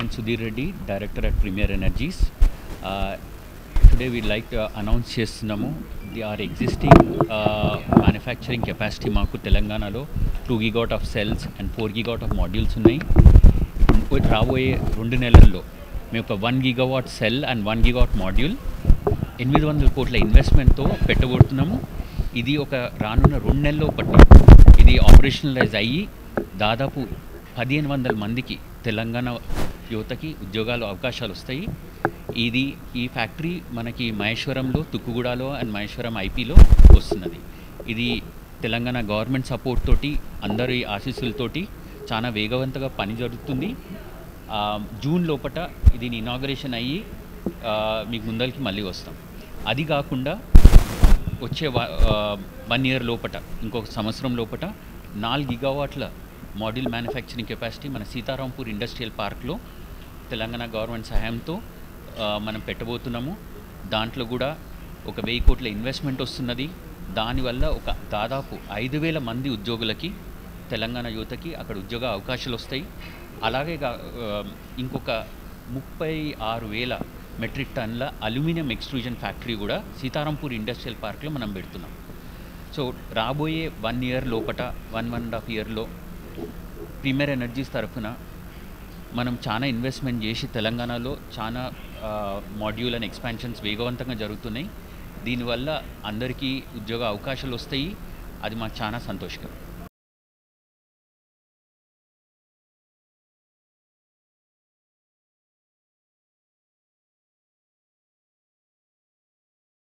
name Sudhir Reddy, Director at Premier Energies. Today we'd like to announce చేస్తున్నాము our existing manufacturing capacity మాకు తెలంగాణలో 2 gigawatt of cells and 4 gigawatt of modules ఉన్నాయి. రాబోయే 2 నెలల్లో మేము ఒక 1 gigawatt cell and 1 gigawatt module 800 కోట్ల ఇన్వెస్ట్మెంట్తో పెట్టబోతున్నాము. ఇది ఒక రానున్న 2 నెలల్లో ఇది ఆపరేషనలైజ్ అయ్యి దాదాపు 1500 మందికి తెలంగాణ యువతకి ఉద్యోగాలు అవకాశాలు వస్తాయి. ఈ ఫ్యాక్టరీ మనకి మహేశ్వరంలో, తుక్కుగూడలో అండ్ మహేశ్వరం ఐపీలో వస్తున్నది. ఇది తెలంగాణ గవర్నమెంట్ సపోర్ట్ తోటి, అందరి ఆశీస్సులతోటి చాలా వేగవంతంగా పని జరుగుతుంది. జూన్ లోపట దీని ఇనాగరేషన్ అయ్యి మీకు ముందరికి మళ్ళీ వస్తాం. అది కాకుండా వచ్చే 1 year లోపట, ఇంకొక సంవత్సరం లోపట 4 గిగావాట్ల మాడ్యూల్ మ్యానుఫ్యాక్చరింగ్ కెపాసిటీ మన సీతారాంపూర్ ఇండస్ట్రియల్ పార్క్లో తెలంగాణ గవర్నమెంట్ సహాయంతో మనం పెట్టబోతున్నాము. దాంట్లో కూడా ఒక 1000 కోట్ల ఇన్వెస్ట్మెంట్ వస్తున్నది. దానివల్ల ఒక దాదాపు 5000 మంది ఉద్యోగులకి, తెలంగాణ యువతకి అక్కడ ఉద్యోగ అవకాశాలు వస్తాయి. అలాగే ఇంకొక 36,000 మెట్రిక్ టన్నుల అల్యూమినియం ఎక్స్ట్రూజన్ ఫ్యాక్టరీ కూడా సీతారాంపూర్ ఇండస్ట్రియల్ పార్క్లో మనం పెడుతున్నాం. సో రాబోయే 1 year లోపట, 1.5 yearలో ప్రీమియర్ ఎనర్జీస్ తరఫున మనం చాలా ఇన్వెస్ట్మెంట్ చేసి తెలంగాణలో చాలా మాడ్యూల్ అండ్ ఎక్స్పాన్షన్స్ వేగవంతంగా జరుగుతున్నాయి. దీనివల్ల అందరికీ ఉద్యోగ అవకాశాలు వస్తాయి. అది మాకు చాలా సంతోషకరం.